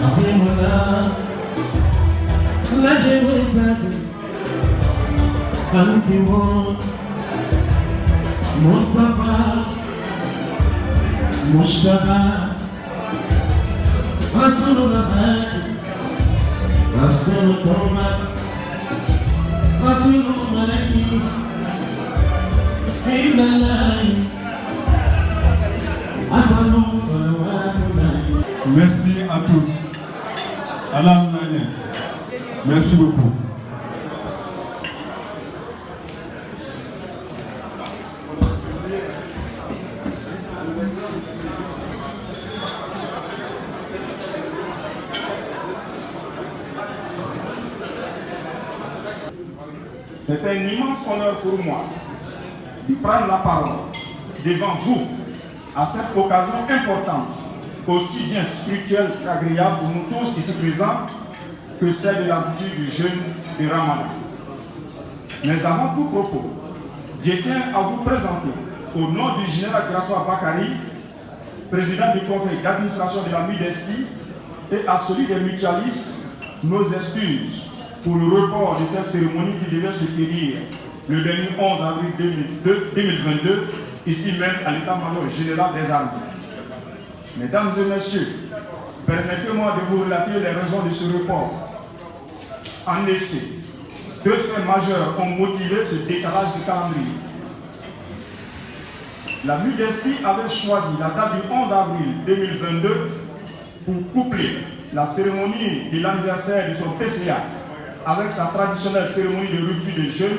Atimona, Lajewisaki, Ankiwon, Mustafa, Mushtaba, Rasulullah, Rasul Tawbat, Rasulullah, Ilalai, Asanu Salawatullah. Merci à tous. Alain Nane, merci beaucoup. C'est un immense honneur pour moi de prendre la parole devant vous à cette occasion importante, aussi bien spirituelle qu'agréable pour nous tous ici présents, que celle de l'habitude du jeûne de Ramadan. Mais avant tout propos, je tiens à vous présenter, au nom du général Grassois Bakari, président du conseil d'administration de la Midesti, et à celui des mutualistes, nos excuses pour le report de cette cérémonie qui devait se tenir le dernier 11 avril 2022, ici même à l'état-major général des armées. Mesdames et messieurs, permettez-moi de vous relater les raisons de ce report. En effet, deux faits majeurs ont motivé ce décalage du calendrier. La Midesti avait choisi la date du 11 avril 2022 pour coupler la cérémonie de l'anniversaire de son PCA avec sa traditionnelle cérémonie de rupture de jeûne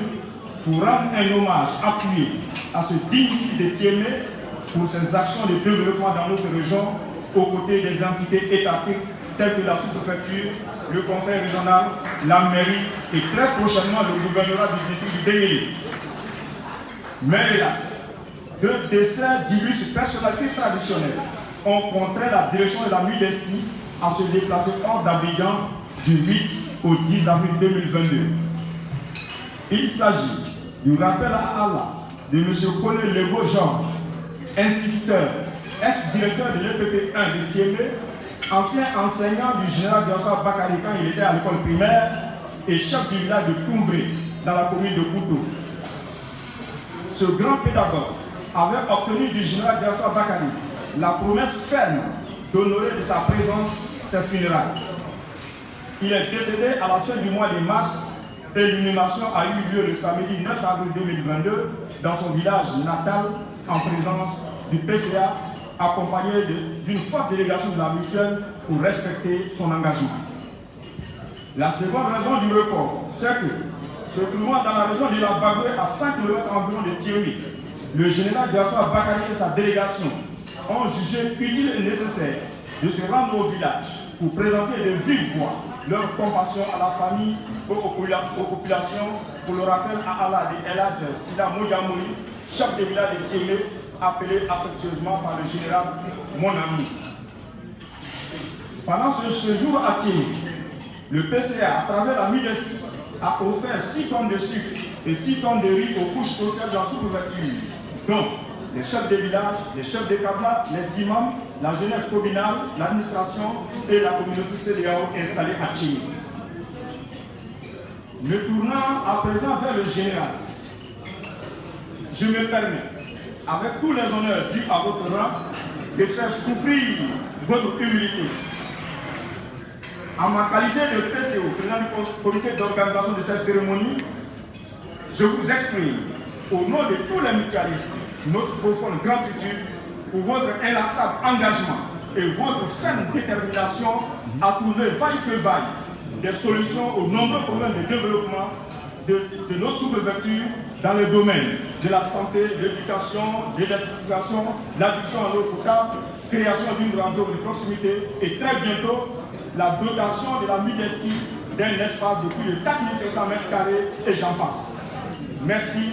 pour rendre un hommage appuyé à ce digne fils de Tiémé pour ses actions de développement dans notre région aux côtés des entités étatiques telles que la sous-préfecture, le conseil régional, la mairie et très prochainement le gouvernorat du district du Dengeli. Mais hélas, deux décès d'illustres personnalités traditionnelles ont contraint la direction de la Midesti à se déplacer hors d'Abidjan du 8 au 10 avril 2022. Il s'agit du rappel à Allah de M. Colin Legault Georges, instituteur, ex-directeur de l'EPP1 de Tiémé, ancien enseignant du général Grassois Bakari quand il était à l'école primaire et chef du village de Toumvré dans la commune de Koutou. Ce grand pédagogue avait obtenu du général Grassois Bakari la promesse ferme d'honorer de sa présence ses funérailles. Il est décédé à la fin du mois de mars et l'inhumation a eu lieu le samedi 9 avril 2022 dans son village natal en présence du PCA accompagné d'une forte délégation de la mutuelle pour respecter son engagement. La seconde raison du report, c'est que, se trouvant dans la région de la Bagoué à 5 km environ de Tiémé, le général Grassois Bakari et sa délégation ont jugé utile et nécessaire de se rendre au village pour présenter de vive voix leur compassion à la famille, aux populations, pour le rappel à Allah de El Hadj Sida Modiamouri, chef de village de Tiémé, appelé affectueusement par le général mon ami. Pendant ce séjour à Tiémé, le PCA, à travers la Midesti, a offert 6 tonnes de sucre et 6 tonnes de riz aux couches sociales de la sous-préfecture, donc les chefs de village, les chefs de Kabla, les imams, la jeunesse communale, l'administration et la communauté CDAO installée à Tiémé. Me tournant à présent vers le général, je me permets, avec tous les honneurs dus à votre rang, de faire souffrir votre humilité. En ma qualité de PCO, président du comité d'organisation de cette cérémonie, je vous exprime, au nom de tous les mutualistes, notre profonde gratitude pour votre inlassable engagement et votre ferme détermination à trouver vaille que vaille des solutions aux nombreux problèmes de développement de nos sous-préfectures dans le domaine de la santé, de l'éducation, de l'électrification, l'adduction à l'eau potable, création d'une radio de proximité et très bientôt la dotation de la Midesti d'un espace de plus de 4500 m² et j'en passe. Merci,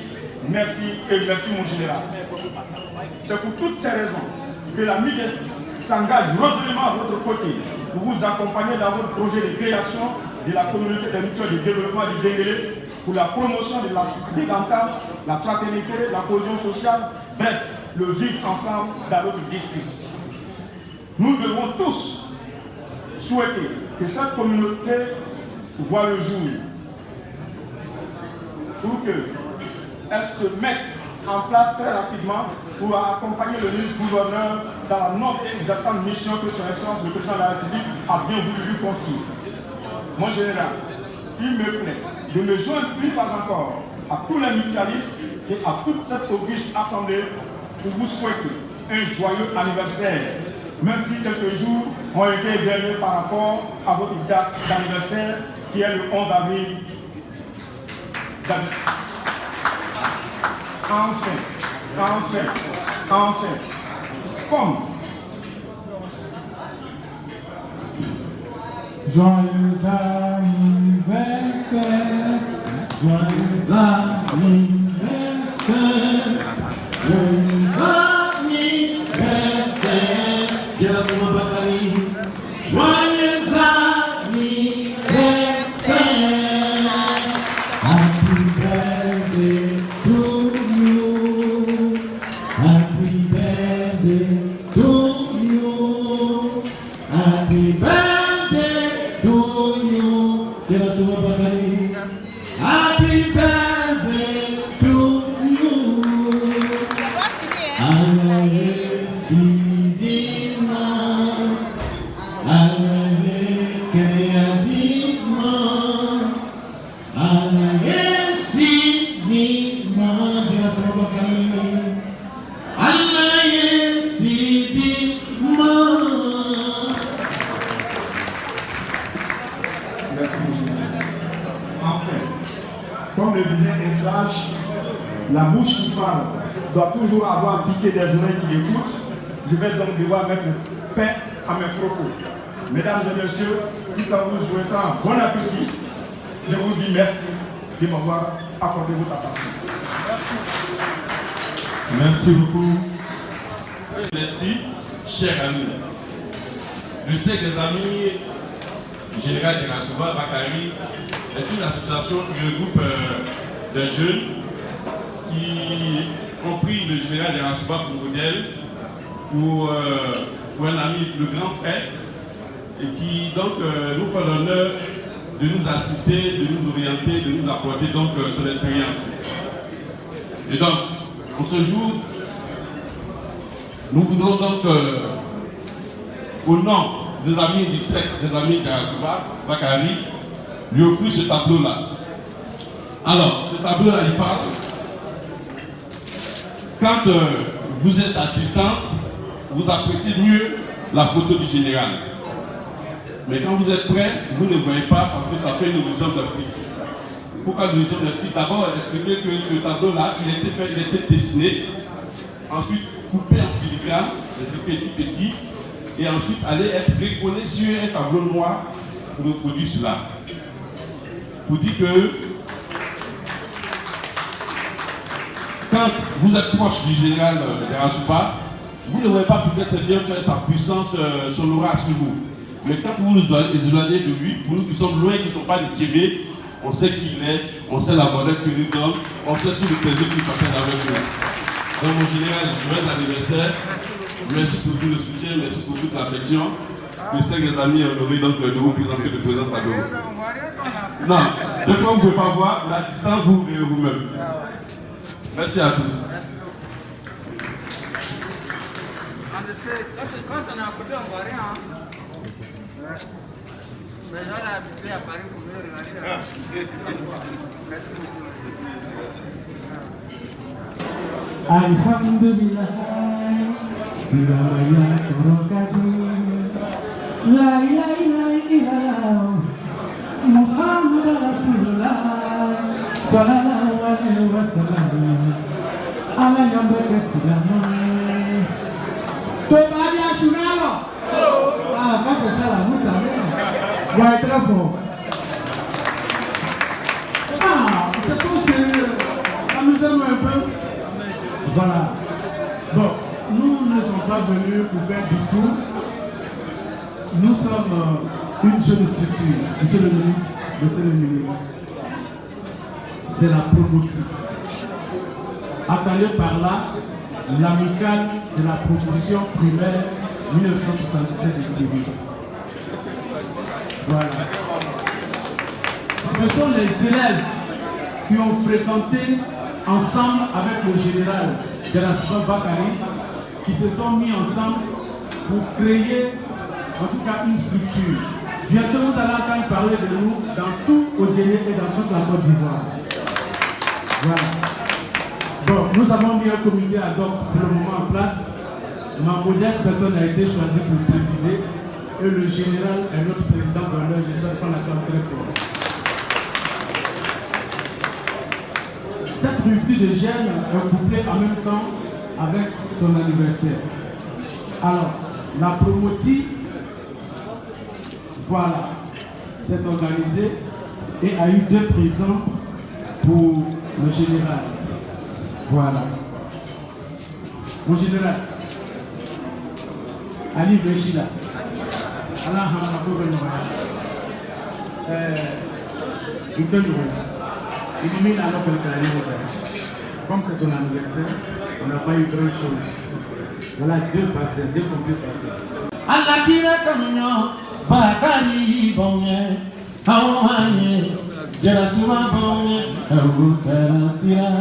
merci et merci mon général. C'est pour toutes ces raisons que la Midesti s'engage résolument à votre côté pour vous accompagner dans votre projet de création de la communauté des mutuelles de développement du Dengeli pour la promotion de l'entente, la fraternité, la cohésion sociale, bref, le vivre ensemble dans notre district. Nous devons tous souhaité que cette communauté voit le jour pour qu'elle se mette en place très rapidement pour accompagner le ministre-gouverneur dans la noble et exacte mission que son Excellence le Président de la République a bien voulu lui confier. Mon général, il me plaît de me joindre plus fois encore à tous les mutualistes et à toute cette auguste assemblée pour vous souhaiter un joyeux anniversaire, même si quelques jours ont été égrégés par rapport à votre date d'anniversaire qui est le 11 avril. Enfin, comme joyeux anniversaire, joyeux anniversaire, joyeux anniversaire, Gérasima Bakari, joyeux anniversaire, happy birthday to you, happy birthday to you, happy birthday to you, Gérasima Bakari, happy birthday to you. Alaye Sidina, Alaye Kayadima, Alaye Sidina, Gérasima Bakari, Alaye Sidina. merci. Enfin, comme le disait un sage, la bouche qui parle doit toujours avoir pitié des oreilles qui l'écoutent. Je vais donc devoir mettre fin à mes propos. Mesdames et messieurs, tout en vous souhaitant bon appétit, je vous dis merci de m'avoir accordé votre attention. Merci beaucoup. Merci, chers amis. Le cercle des amis général de Rasouba Bakari est une association qui regroupe des jeunes qui ont pris le général de Rasouba pour modèle, pour un ami, le grand frère, et qui donc nous fait l'honneur de nous assister, de nous orienter, de nous apporter donc son expérience. Et donc, en ce jour, nous voudrons donc, au nom des amis du cercle, des amis de Rasouba Bakari, lui offrir ce tableau-là. Alors, ce tableau-là, il parle. Quand vous êtes à distance, vous appréciez mieux la photo du général. Mais quand vous êtes prêt, vous ne voyez pas parce que ça fait une illusion d'optique. Pourquoi une illusion d'optique? D'abord, expliquer que ce tableau-là, il était dessiné, ensuite coupé en filigrane, c'était petit, et ensuite aller être recollé sur un tableau noir pour reproduire cela. Pour dire que quand vous êtes proche du général de Rasouba, vous ne voyez pas peut-être c'est bien faire sa puissance, son aura sur vous. Mais quand vous nous éloignez de lui, pour nous qui sommes loin, qui ne sont pas des tirés, on sait qui il est, on sait la valeur qu'il nous donne, on sait tout le plaisir qu'il partage avec nous. Donc mon général, joyeux anniversaire. Merci pour tout le soutien, merci pour toute l'affection. Je sais que les amis honorés donc de vous présenter le président tableau. Non, de quoi vous ne pouvez pas voir, la distance vous verrez vous-même. Merci à tous. Quand on est à côté, on ne voit rien. Mais là, on est habitué à Paris pour venir regarder. Merci beaucoup. Alhamdulillah, Siraya Kurokadi, La ilaha illallah, Muhammad Rasulullah, Sallallahu alaihi wasallam, Ala Yambeke Silamai. Tobali Ashunalo. Ah, quand c'est ça là, vous savez. Ouais, très fort. Ah, c'est tout sérieux. Ça nous aime un peu. Voilà. Bon, nous ne sommes pas venus pour faire discours. Nous sommes une jeune structure. Monsieur le ministre, c'est la promotive. Appelé par là, l'amicale de la promotion primaire 1977 de Thierry. Voilà. Ce sont les élèves qui ont fréquenté ensemble avec le général Dérasouba Bakari, qui se sont mis ensemble pour créer en tout cas une structure. Bientôt vous allez entendre parler de nous dans tout Odélé et dans toute la Côte d'Ivoire. Voilà. Bon, nous avons mis un comité ad hoc pour le moment en place. Ma modeste personne a été choisie pour présider et le général est notre président d'honneur. Je souhaite qu'on l'acclame très fort. Cette rupture de gène est couplée en même temps avec son anniversaire. Alors, la Promoti, voilà, s'est organisée et a eu 2 présents pour le général. Voilà. Mon général, Ali Bechila. Allah élimine alors que le calendrier. Comme c'est ton anniversaire, on n'a pas eu grand chose. Voilà 2 passés, 2 complets passés. Allah kira kamyo, bakari bonye, hawaye, Dérasouba bonye, awukara sira,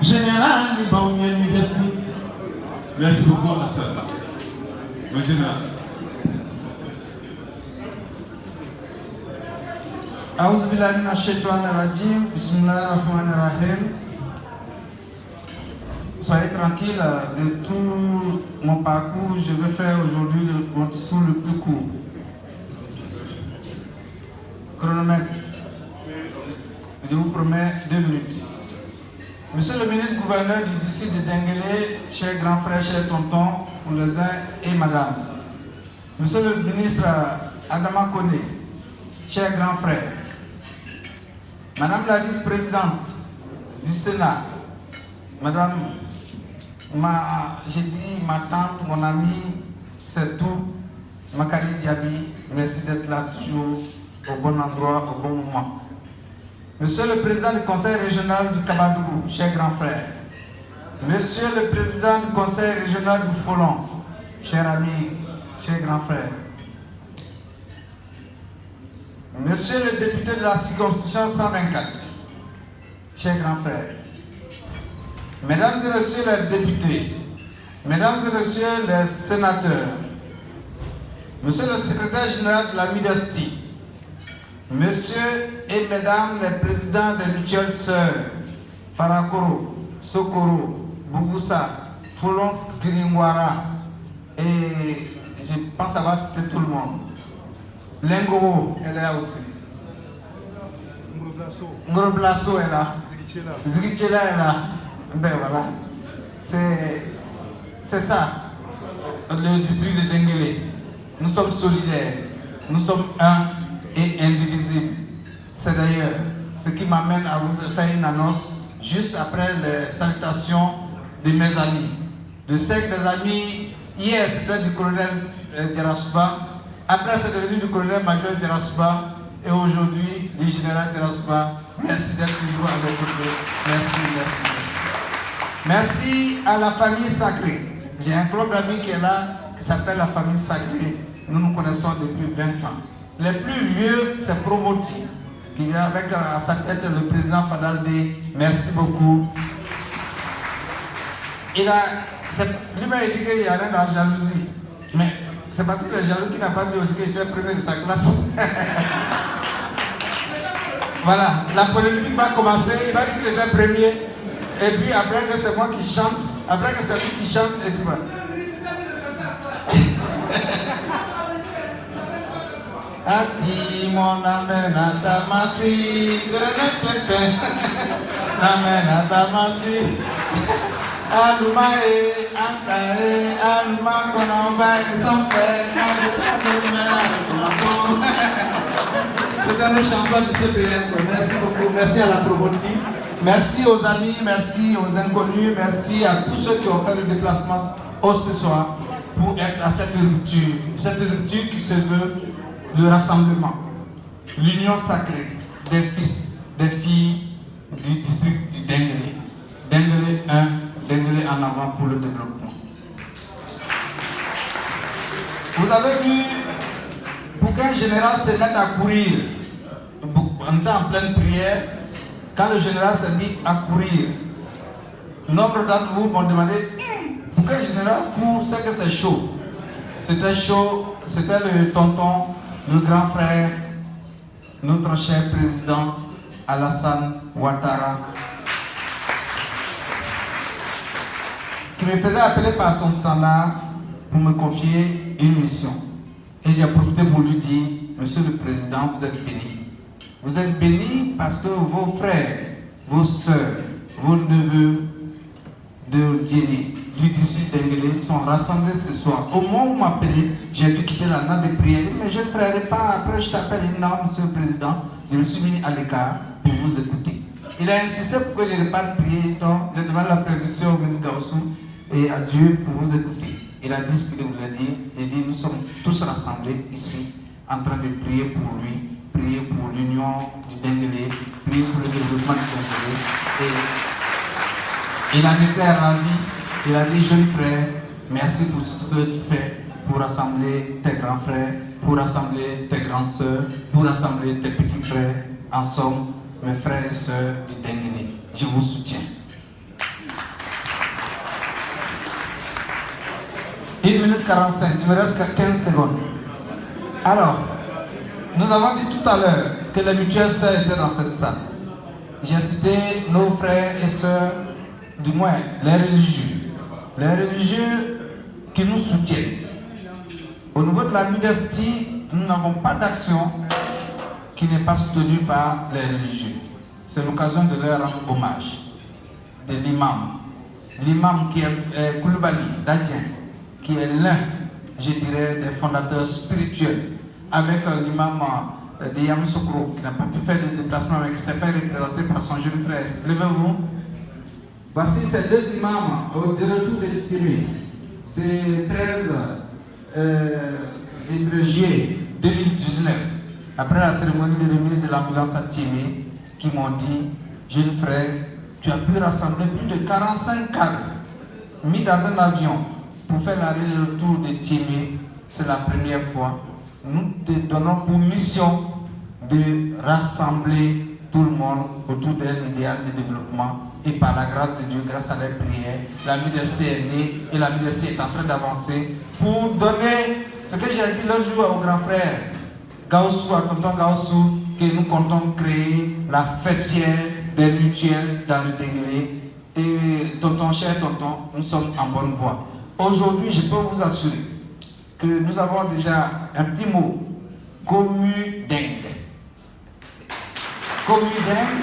général bonye midesti. Merci beaucoup, Hassan. Le général. Aouz billahi minash shaitani rajim, bismillahir rahmanir rahim. Soyez tranquille, de tout mon parcours, je vais faire aujourd'hui mon discours le plus court. Chronomètre. Je vous promets 2 minutes. Monsieur le ministre gouverneur du district de Denguélé, chers grands frères, chers tontons, pour les uns et madame. Monsieur le ministre Adama Kone, chers grands frères. Madame la vice-présidente du Sénat, madame, j'ai dit ma tante, mon amie, c'est tout, Makari Diaby, merci d'être là toujours au bon endroit, au bon moment. Monsieur le président du conseil régional du Kabadougou, cher grand frère. Monsieur le président du conseil régional du Folon, cher ami, cher grand frère. Monsieur le député de la circonscription 124, cher grand frère. Mesdames et messieurs les députés, mesdames et messieurs les sénateurs, monsieur le secrétaire général de la MIDESTI, messieurs et mesdames les présidents des mutuelles sœurs, Farakoro, Sokoro, Bougoussa, Folon, Kiringwara, et je pense avoir cité tout le monde. Lengoro, elle est là aussi. Ngoro Blasso est là. Zigichela est là. Ben voilà. C'est ça, le district de Denguélé. Nous sommes solidaires. Nous sommes un et indivisibles. C'est d'ailleurs ce qui m'amène à vous faire une annonce juste après les salutations de mes amis. Je sais que mes amis, hier c'était du colonel Dérasouba, après c'est devenu du colonel-major Dérasouba et aujourd'hui du général Dérasouba. Merci d'être toujours avec nous. Merci, merci, merci. Merci à la famille sacrée. J'ai un club d'amis qui est là, qui s'appelle la famille sacrée. Nous nous connaissons depuis 20 ans. Les plus vieux, c'est Promoti, qui est avec à sa tête le président Fadalde. Merci beaucoup. Lui-même il dit qu'il y a rien dans la jalousie. Mais c'est parce que le jaloux qui n'a pas vu aussi qu'il était premier de sa classe. Voilà, la polémique va commencer, il va dire qu'il était premier. Et puis après que c'est moi qui chante, après que c'est lui qui chante, et puis voilà. Ati mon amena tamasi, amena tamasi, alumae, ankae, aluma konomba, sampe, c'est une chanson du CPS. Merci beaucoup, merci à la Promoti, merci aux amis, merci aux inconnus, merci à tous ceux qui ont fait le déplacement ce soir pour être à cette rupture qui se veut le rassemblement, l'union sacrée des fils, des filles du district du Denguélé. Denguélé 1, Denguélé en avant pour le développement. Vous avez vu, pour pour qu'un général se mette à courir, on était en pleine prière, quand le général s'est mis à courir, nombre d'entre vous m'ont demandé, pour qu'un général court, c'est que c'est chaud. C'était chaud, c'était le tonton, le grand frère, notre cher président Alassane Ouattara, qui me faisait appeler par son standard pour me confier une mission. Et j'ai profité pour lui dire, Monsieur le Président, vous êtes béni. Vous êtes béni parce que vos frères, vos soeurs, vos neveux de Djéné, du district d'Enguélé sont rassemblés ce soir. Au moment où vous m'appelez, j'ai dû quitter la nappe de prière. Mais je ne ferai pas, après je t'appelle, non, Monsieur le Président, je me suis mis à l'écart pour vous écouter. Il a insisté pour que je ne pas prier, donc je demande la permission au ministre Gaussou et à Dieu pour vous écouter. Il a dit ce qu'il voulait dire. Il dit, nous sommes tous rassemblés ici, en train de prier pour lui, prier pour l'union du Dengélé, prier pour le développement du Dengélé. Et il en était ravi. Il a dit, jeune frère, merci pour ce que tu fais pour rassembler tes grands frères, pour rassembler tes grandes sœurs, pour rassembler tes petits frères. En somme, mes frères et sœurs du Dengélé, je vous soutiens. 1 minute 45, il me reste 15 secondes. Alors, nous avons dit tout à l'heure que les mutuelles sœurs étaient dans cette salle. J'ai cité nos frères et sœurs, du moins les religieux qui nous soutiennent. Au niveau de la modestie, nous n'avons pas d'action qui n'est pas soutenue par les religieux. C'est l'occasion de leur rendre hommage. De l'imam qui est Koulibaly d'Adien, qui est l'un, je dirais, des fondateurs spirituels, avec l'imam de Yamoussoukro, qui n'a pas pu faire des déplacements, mais qui s'est fait représenter par son jeune frère. Levez-vous. Voici ces deux imams au retour de Tiré. C'est 13 juillet 2019, après la cérémonie de remise de l'ambulance à Tiré, qui m'ont dit, jeune frère, tu as pu rassembler plus de 45 cadres mis dans un avion pour faire l'aller-retour de Timé. C'est la première fois. Nous te donnons pour mission de rassembler tout le monde autour d'un idéal de développement. Et par la grâce de Dieu, grâce à les prières, la modestie est née et la modestie est en train d'avancer pour donner ce que j'ai dit l'autre jour au grand frère Gaussou, à tonton Gaussou, que nous comptons créer la fêtière des mutuelles dans le Dengélé. Et tonton, cher tonton, nous sommes en bonne voie. Aujourd'hui, je peux vous assurer que nous avons déjà un petit mot, Comudeng. Comudeng,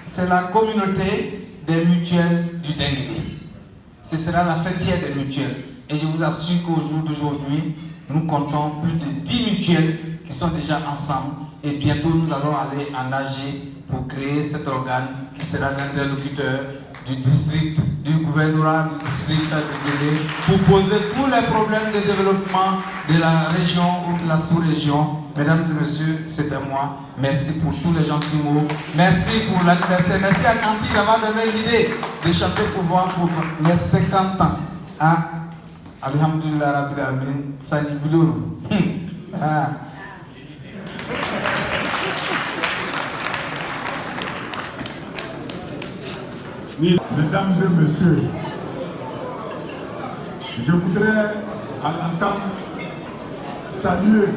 c'est la communauté des mutuelles du Dengélé. Ce sera la fêtière des mutuelles. Et je vous assure qu'au jour d'aujourd'hui, nous comptons plus de 10 mutuelles qui sont déjà ensemble. Et bientôt, nous allons aller en AG pour créer cet organe qui sera l'interlocuteur du district, du gouvernorat du district de Djéné, pour poser tous les problèmes de développement de la région ou de la sous-région. Mesdames et messieurs, c'était moi. Merci pour tous les gentils mots. Merci pour l'anniversaire. Merci à Kanti d'avoir donné l'idée de chanter pour moi pour mes 50 ans. Hein? Alhamdulillah Rabbil Alamin, Sadi Bilourou. Mesdames et messieurs, je voudrais à l'entame saluer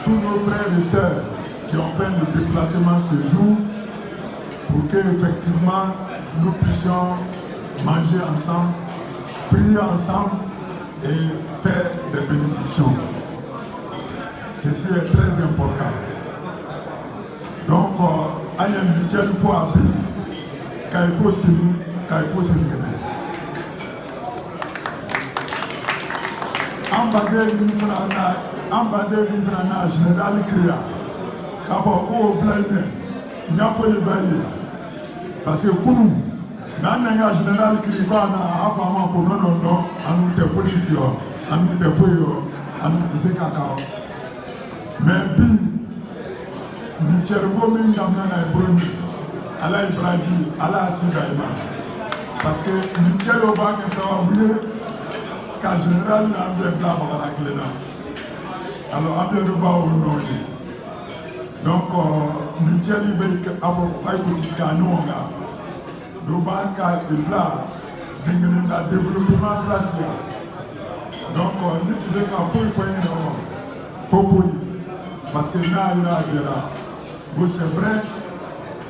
tous nos frères et sœurs qui ont fait le déplacement ce jour pour que effectivement nous puissions manger ensemble, prier ensemble et faire des bénédictions. Ceci est très important. Donc, à une fois appris, quand il faut se gagner. Ambadé Binfrana, général Créa, Kaboko Blaine, il n'y a pas de bailler. Parce que pour nous, dans le général Créa, apparemment, pour nous, on nous était politique, on nous était fouillot, on nous était cacao. Mais puis, nous cherchons même dans le premier. Allah Ibrahim, Allah Sigaïma. Parce que Michel Obama, ça va oublier qu'un général n'a pas de la clé. Alors, après le bas au nom. Donc, nous disons que nous avons développement place. Donc, nous disons qu'il parce que c'est vrai,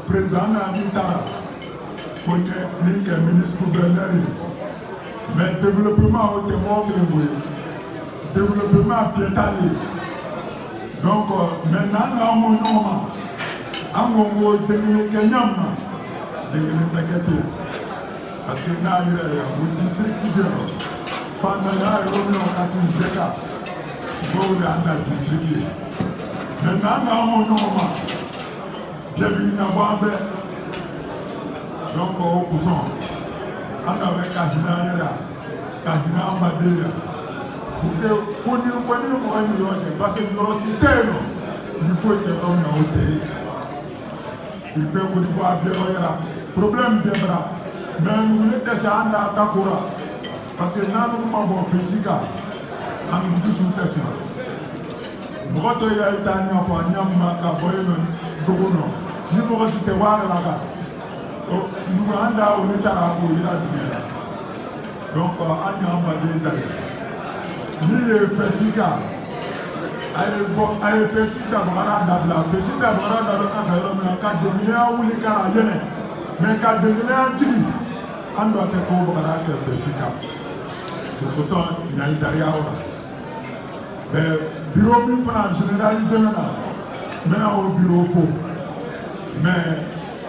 président Nitara, ministre gouverneur, mais développement au développement piétalier. Donc, maintenant, nous avons parce que nous avons district qui vient. Pendant là, nous avons district. Maintenant, nous avons donc, au courant, on avait Kadina Madeira. Pour nous, parce que nous avons cité, il faut que l'on ait ôté. Il faut que nous ayons problème de bras. Mais nous sommes en Takura. Parce que nous avons un physique. Nous avons tous un test. Nous avons été en nous avons cité là-bas. Nous avons donc, on a ni pesika ay pesika bara dabla pesika bara dabla ka yoro me ka dunia wuli ka yene me ka dunia ti ando te ko bara ke pesika to so nya italia ora be bureau mi pana général de na me na o bureau ko me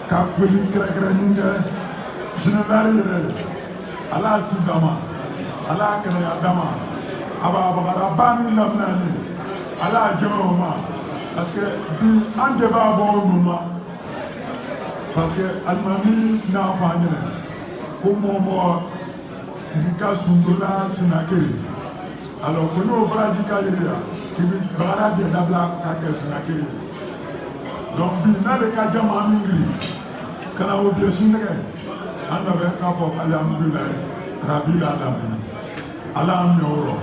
ka feli kra ni général ala sidama ala kana dama aba bani lamnani ala joma parce que bi en débat bon moment parce que almami na fanya ko mo ndika sundola sinakeri alors que nous braji kalira qui bara de dabla ka ke sinakeri donc bi na le ka jama mingri kana o de sinake anda be ka fo alhamdulillah rabbil alamin ala amoro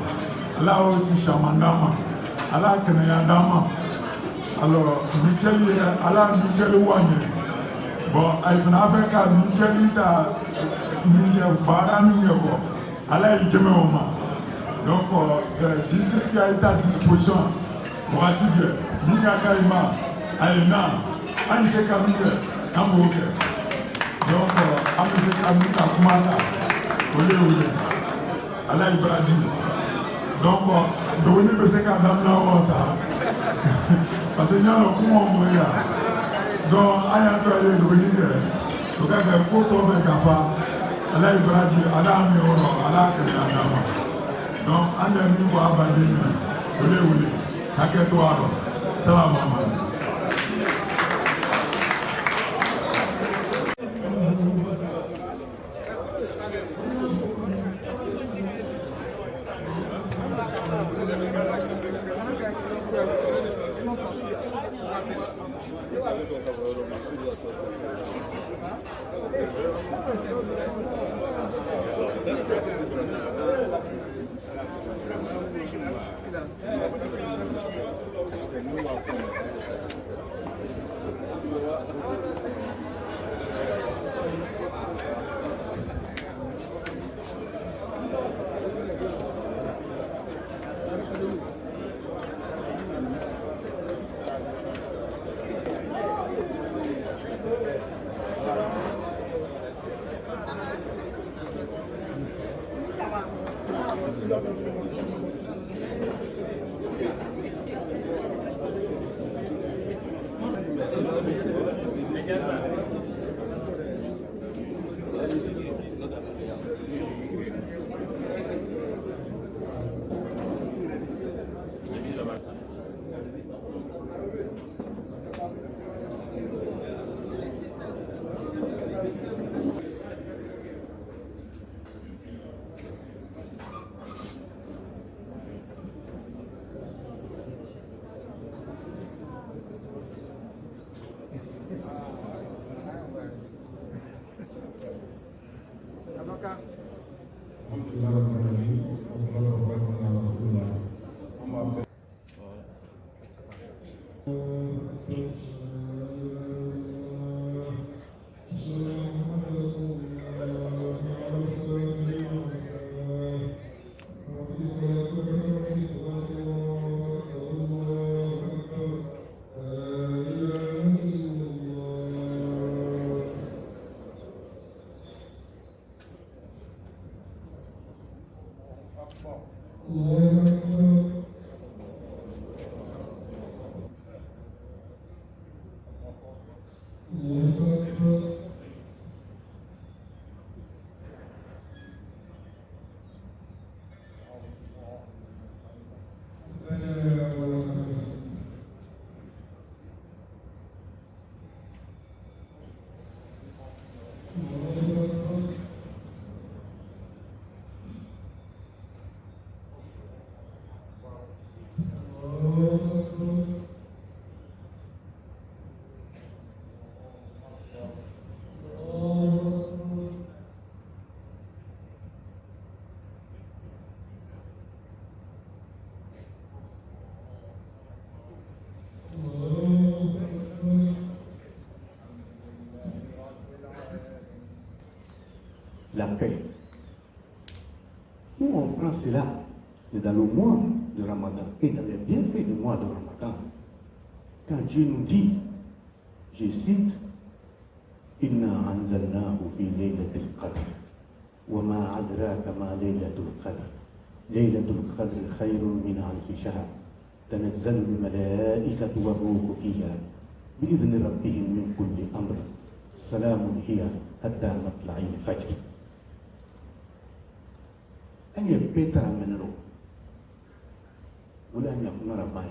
ala aussi chamandama ala kenaya dama alors Michel ala Michel wanye bon ay fana ka Michel ta minya bara minya ko ala jeme o ma donc district qui a été à disposition pour attirer minya kaima ay na an se kamike amoke donc amese kamika kumata ole ala Ibrahim donc doni be se ka damna o sa parce que nyalo kuma mo ya donc aya to ale doni de to ka ko to be ka fa ala Ibrahim ala mi o ala ka na ma donc ande mi ko abadi ni ole ka ke to aro salamu alaikum. La paix. Nous, on prend cela, c'est dans le mois de Ramadan et dans les bienfaits du mois de Ramadan. Quand Dieu nous dit, je cite, Inna anzalnahu fi laylatil qadr, wa ma adraka ma laylatul qadr, laylatul qadr khayrun min alfi shahr, tanazzalu al-malaikatu war-ruhu fiha, bi-idhni rabbihim min kulli amr, salamun hiya hatta matla'il fajr. An yi petra menero wala nya kunara bai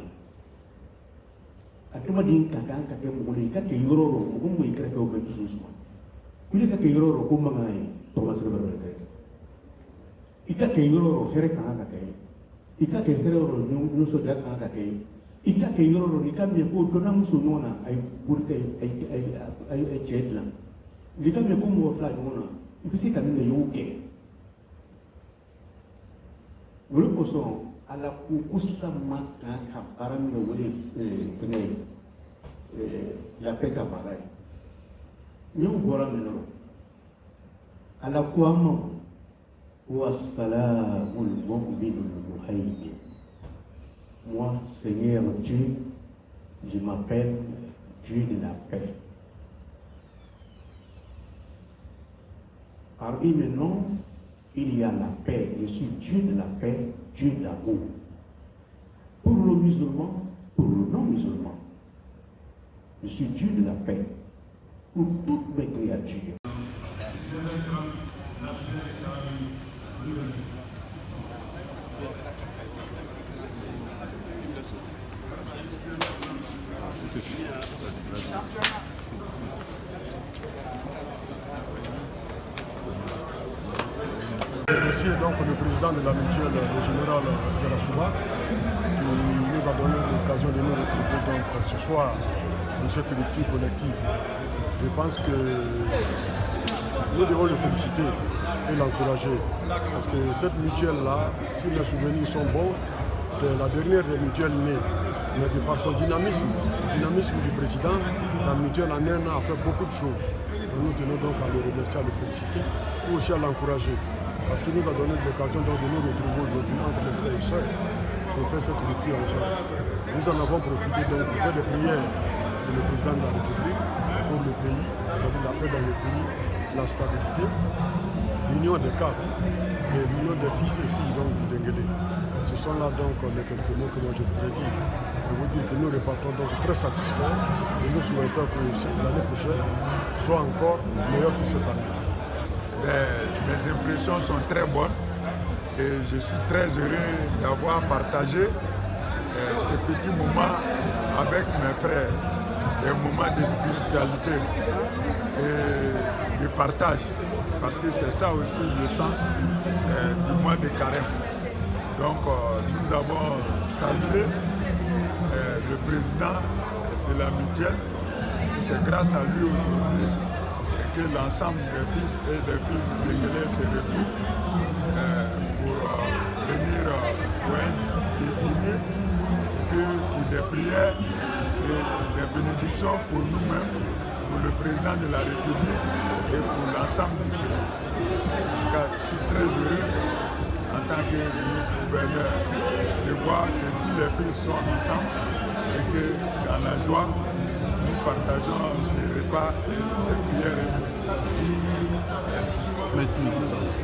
atuma din ka kan ka ke muguli ka ke yororo mugumu ikra ko be susuma kule ka ke yororo ko mangai to masro berbe ika ke yororo here kan ka ke ika ke yororo nu so da kan ka ke ika ke yororo ni kan me ko dona musu nona ay burke ay chetla ni kan me ko mo fla nona isi kan ne yuke wuli kosɔn ala ko kusuta ma kan ka baara min kɛ wele fɛngɛ lafiya ka baara ye n'o bɔra min na ala ko an ma wa salamul mu'minul muhaymin. Moi, Seigneur Dieu, je m'appelle Dieu de la paix. Parmi mes noms, il y a la paix. Je suis Dieu de la paix, Dieu d'amour. Pour le musulman, pour le non-musulman, je suis Dieu de la paix. Pour toutes mes créatures. Merci donc le président de la mutuelle, le général de la Souba, qui nous a donné l'occasion de nous retrouver donc ce soir de cette rupture collective. Je pense que nous devons le féliciter et l'encourager. Parce que cette mutuelle-là, si les souvenirs sont bons, c'est la dernière des mutuelles nées. Mais de par son dynamisme, le dynamisme du président, la mutuelle en un an a fait beaucoup de choses. Et nous tenons donc à le remercier, à le féliciter, et aussi à l'encourager. Parce qu'il nous a donné l'occasion de nous retrouver aujourd'hui entre les frères et sœurs pour faire cette rupture ensemble. Nous en avons profité donc pour faire des prières pour le président de la République, pour le pays, c'est-à-dire la paix dans le pays, la stabilité, l'union des cadres et l'union des fils et filles donc, du Denguélé. Ce sont là donc les quelques mots que moi je voudrais dire. Je vous dire que nous repartons donc très satisfaits et nous souhaitons que l'année prochaine soit encore meilleure que cette année. Mes impressions sont très bonnes et je suis très heureux d'avoir partagé ces petits moments avec mes frères, des moments de spiritualité et de partage, parce que c'est ça aussi le sens du mois de carême. Donc nous avons salué le président de la mutuelle, c'est grâce à lui aujourd'hui que l'ensemble des fils et des filles du Denguélé se retrouvent pour venir pour un dîner, pour des prières et des bénédictions pour nous-mêmes, pour le président de la République et pour l'ensemble du pays. En tout cas, je suis très heureux en tant que ministre-gouverneur de voir que tous les pays sont ensemble et que dans la joie, nous partageons ces repas et ces prières et bénédictions. Merci. Merci.